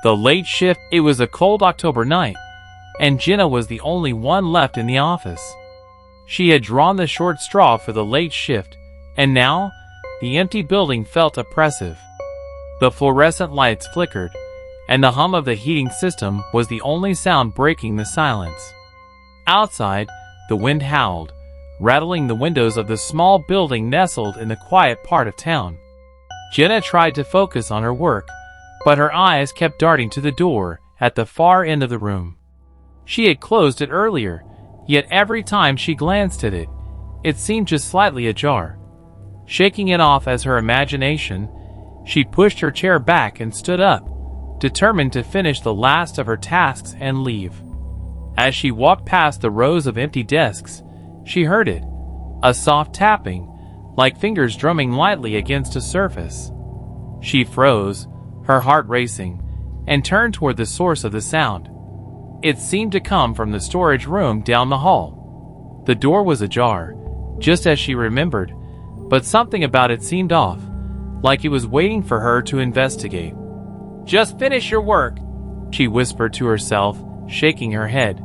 The late shift. It was a cold October night, and Jenna was the only one left in the office. She had drawn the short straw for the late shift, and now, the empty building felt oppressive. The fluorescent lights flickered, and the hum of the heating system was the only sound breaking the silence. Outside, the wind howled, rattling the windows of the small building nestled in the quiet part of town. Jenna tried to focus on her work, but her eyes kept darting to the door at the far end of the room. She had closed it earlier, yet every time she glanced at it, it seemed just slightly ajar. Shaking it off as her imagination, she pushed her chair back and stood up, determined to finish the last of her tasks and leave. As she walked past the rows of empty desks, she heard it, a soft tapping, like fingers drumming lightly against a surface. She froze, her heart racing, and turned toward the source of the sound. It seemed to come from the storage room down the hall. The door was ajar, just as she remembered, but something about it seemed off, like it was waiting for her to investigate. "Just finish your work," she whispered to herself, shaking her head.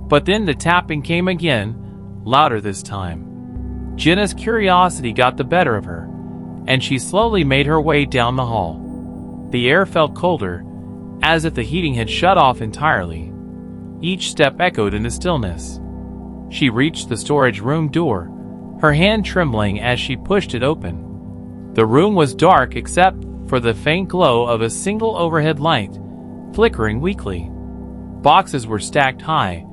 But then the tapping came again, louder this time. Jenna's curiosity got the better of her, and she slowly made her way down the hall. The air felt colder, as if the heating had shut off entirely. Each step echoed in the stillness. She reached the storage room door, her hand trembling as she pushed it open. The room was dark except for the faint glow of a single overhead light, flickering weakly. Boxes were stacked high,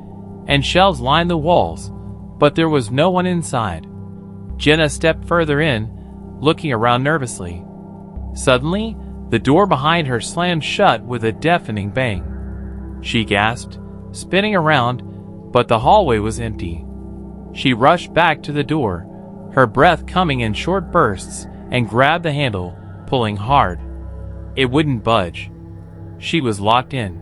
and shelves lined the walls, but there was no one inside. Jenna stepped further in, looking around nervously. Suddenly, the door behind her slammed shut with a deafening bang. She gasped, spinning around, but the hallway was empty. She rushed back to the door, her breath coming in short bursts, and grabbed the handle, pulling hard. It wouldn't budge. She was locked in.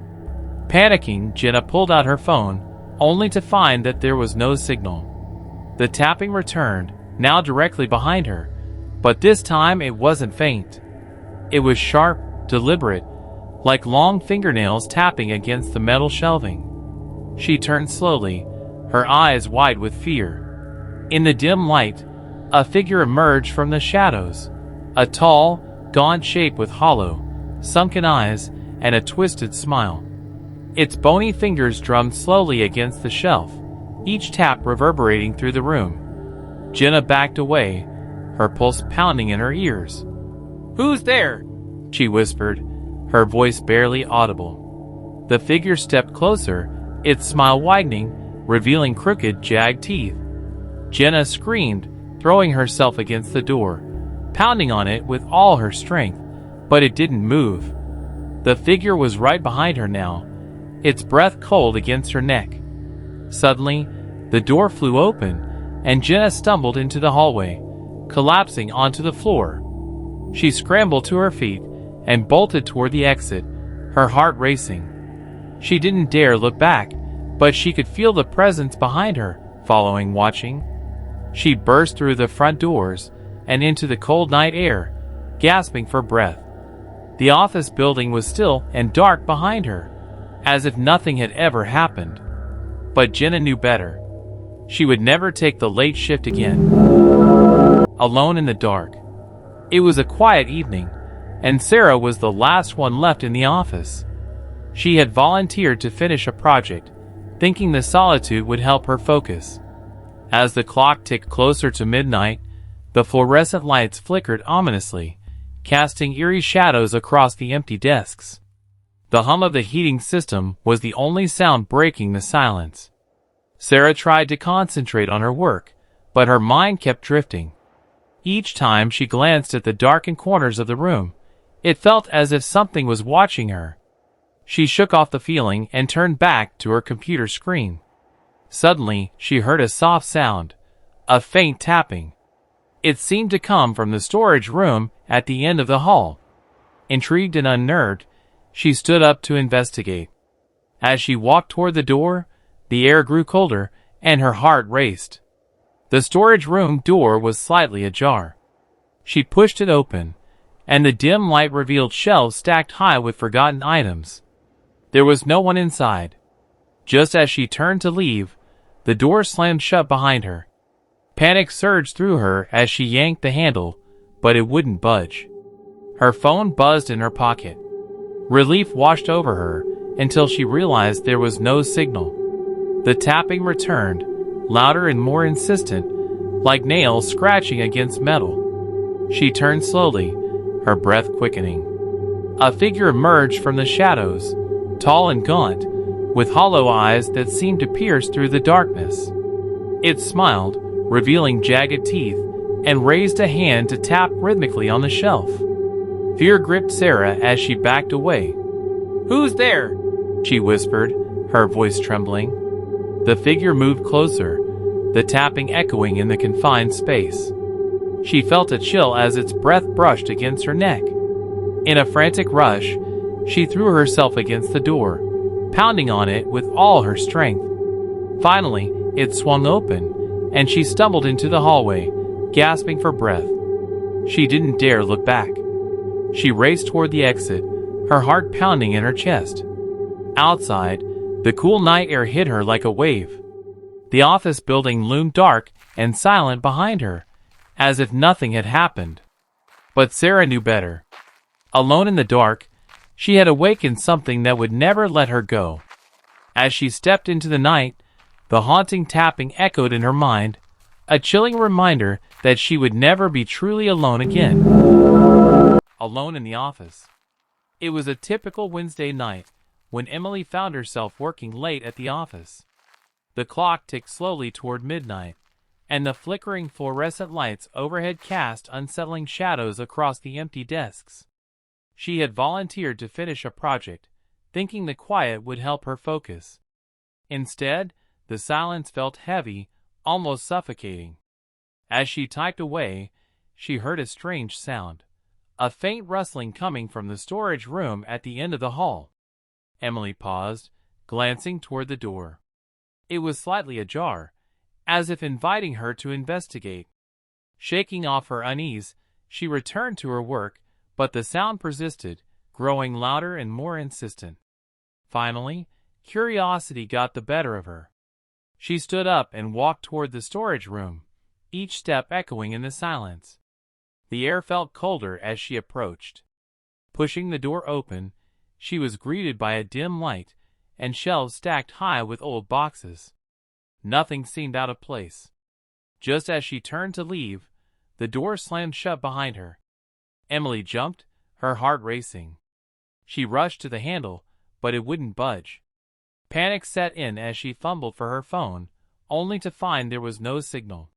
Panicking, Jenna pulled out her phone, only to find that there was no signal. The tapping returned, now directly behind her, but this time it wasn't faint. It was sharp, deliberate, like long fingernails tapping against the metal shelving. She turned slowly, her eyes wide with fear. In the dim light, a figure emerged from the shadows, a tall, gaunt shape with hollow, sunken eyes and a twisted smile. Its bony fingers drummed slowly against the shelf, each tap reverberating through the room. Jenna backed away, her pulse pounding in her ears. "Who's there?" she whispered, her voice barely audible. The figure stepped closer, its smile widening, revealing crooked, jagged teeth. Jenna screamed, throwing herself against the door, pounding on it with all her strength, but it didn't move. The figure was right behind her now, its breath cold against her neck. Suddenly, the door flew open, and Jenna stumbled into the hallway, collapsing onto the floor. She scrambled to her feet and bolted toward the exit, her heart racing. She didn't dare look back, but she could feel the presence behind her, following, watching. She burst through the front doors and into the cold night air, gasping for breath. The office building was still and dark behind her, as if nothing had ever happened. But Jenna knew better. She would never take the late shift again. Alone in the dark. It was a quiet evening, and Sarah was the last one left in the office. She had volunteered to finish a project, thinking the solitude would help her focus. As the clock ticked closer to midnight, the fluorescent lights flickered ominously, casting eerie shadows across the empty desks. The hum of the heating system was the only sound breaking the silence. Sarah tried to concentrate on her work, but her mind kept drifting. Each time she glanced at the darkened corners of the room, it felt as if something was watching her. She shook off the feeling and turned back to her computer screen. Suddenly, she heard a soft sound, a faint tapping. It seemed to come from the storage room at the end of the hall. Intrigued and unnerved, she stood up to investigate. As she walked toward the door, the air grew colder and her heart raced. The storage room door was slightly ajar. She pushed it open, and the dim light revealed shelves stacked high with forgotten items. There was no one inside. Just as she turned to leave, the door slammed shut behind her. Panic surged through her as she yanked the handle, but it wouldn't budge. Her phone buzzed in her pocket. Relief washed over her until she realized there was no signal. The tapping returned, louder and more insistent, like nails scratching against metal. She turned slowly, her breath quickening. A figure emerged from the shadows, tall and gaunt, with hollow eyes that seemed to pierce through the darkness. It smiled, revealing jagged teeth, and raised a hand to tap rhythmically on the shelf. Fear gripped Sarah as she backed away. "Who's there?" she whispered, her voice trembling. The figure moved closer, the tapping echoing in the confined space. She felt a chill as its breath brushed against her neck. In a frantic rush, she threw herself against the door, pounding on it with all her strength. Finally, it swung open, and she stumbled into the hallway, gasping for breath. She didn't dare look back. She raced toward the exit, her heart pounding in her chest. Outside, the cool night air hit her like a wave. The office building loomed dark and silent behind her, as if nothing had happened. But Sarah knew better. Alone in the dark, she had awakened something that would never let her go. As she stepped into the night, the haunting tapping echoed in her mind, a chilling reminder that she would never be truly alone again. Alone in the office. It was a typical Wednesday night when Emily found herself working late at the office. The clock ticked slowly toward midnight, and the flickering fluorescent lights overhead cast unsettling shadows across the empty desks. She had volunteered to finish a project, thinking the quiet would help her focus. Instead, the silence felt heavy, almost suffocating. As she typed away, she heard a strange sound, a faint rustling coming from the storage room at the end of the hall. Emily paused, glancing toward the door. It was slightly ajar, as if inviting her to investigate. Shaking off her unease, she returned to her work, but the sound persisted, growing louder and more insistent. Finally, curiosity got the better of her. She stood up and walked toward the storage room, each step echoing in the silence. The air felt colder as she approached. Pushing the door open, she was greeted by a dim light and shelves stacked high with old boxes. Nothing seemed out of place. Just as she turned to leave, the door slammed shut behind her. Emily jumped, her heart racing. She rushed to the handle, but it wouldn't budge. Panic set in as she fumbled for her phone, only to find there was no signal.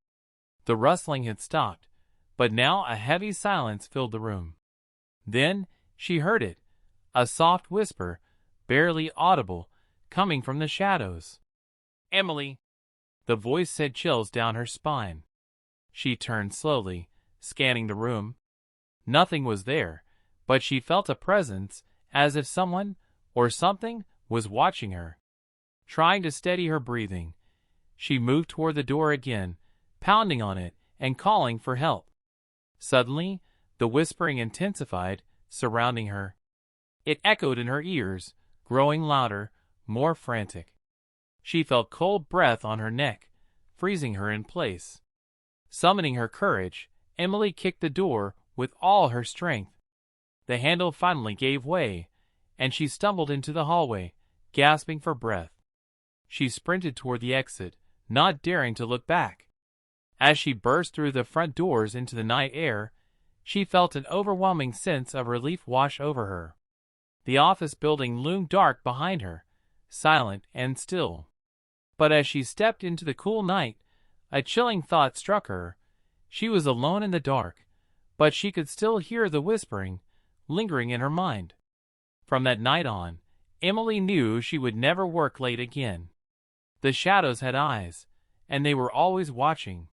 The rustling had stopped, but now a heavy silence filled the room. Then she heard it, a soft whisper, barely audible, coming from the shadows. "Emily!" The voice sent chills down her spine. She turned slowly, scanning the room. Nothing was there, but she felt a presence, as if someone, or something, was watching her. Trying to steady her breathing, she moved toward the door again, pounding on it and calling for help. Suddenly, the whispering intensified, surrounding her. It echoed in her ears, growing louder, more frantic. She felt cold breath on her neck, freezing her in place. Summoning her courage, Emily kicked the door with all her strength. The handle finally gave way, and she stumbled into the hallway, gasping for breath. She sprinted toward the exit, not daring to look back. As she burst through the front doors into the night air, she felt an overwhelming sense of relief wash over her. The office building loomed dark behind her, silent and still. But as she stepped into the cool night, a chilling thought struck her. She was alone in the dark, but she could still hear the whispering, lingering in her mind. From that night on, Emily knew she would never work late again. The shadows had eyes, and they were always watching.